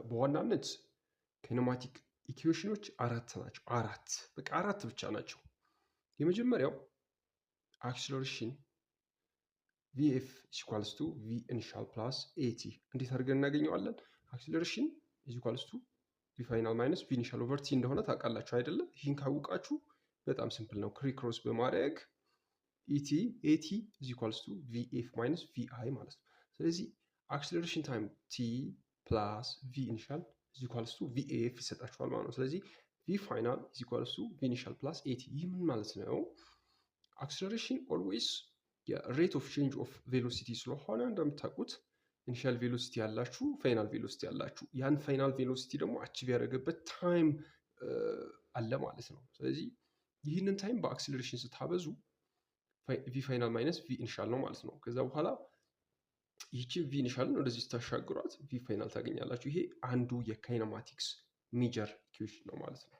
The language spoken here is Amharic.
በዋናነት ካይነማቲክ ኢኩዌሽኖች አራት ናቸው። በቃ አራት ብቻ ናቸው። የመጀመሪያው አክስለሬሽን ቪኤፍ ኢኳልስ ቱ ቪ ኢኒሻል ፕላስ ኤቲ እንዴት አድርገን እናገኘዋለን? አክስለሬሽን ኢኳልስ ቱ ቪ ፋይናል ማይነስ ቪ ኢኒሻል ኦቨር ቲ እንደሆነ ታውቃላችሁ አይደለም? ይህን ካወቃችሁ በጣም ሲምፕል ነው። ክሪክሮስ በማድረግ ኤቲ ኢኳልስ ቱ ቪኤፍ ማይነስ ቪአይ ማለት ነው። ስለዚህ አክስለሬሽን ታይም ቲ ፕላስ ቪ ኢኒሻል ኢኳልስ ቱ ቪኤፍ ይሰጣችኋል ማለት ነው። ስለዚህ ቪ ፋይናል ኢኳልስ ቱ ቪ ኢኒሻል ፕላስ ኤቲ። ይህ ምን ማለት ነው? አክስለሬሽን ኦልዌይስ የሬት ኦፍ ቼንጅ ኦፍ ቬሎሲቲ ስለሆነ እንደምታውቁት ኢኒሻል ቬሎሲቲ ያላችሁ ፋይናል ቬሎሲቲ ያላችሁ ያን ፋይናል ቬሎሲቲ ደግሞ አቺቭ ያደረገበት ታይም አለ ማለት ነው። ስለዚህ ይህንን ታይም በአክስለሬሽን ስታበዙ ቪ ፋይናል ማይነስ ቪ ኢኒሻል ነው ማለት ነው። ከዛ በኋላ ይህችን ቪ ኢኒሻልን ወደዚህ ስታሻግሯት ቪ ፋይናል ታገኛላችሁ። ይሄ አንዱ የካይነማቲክስ ሜጀር ኢኩዌሽን ነው ማለት ነው።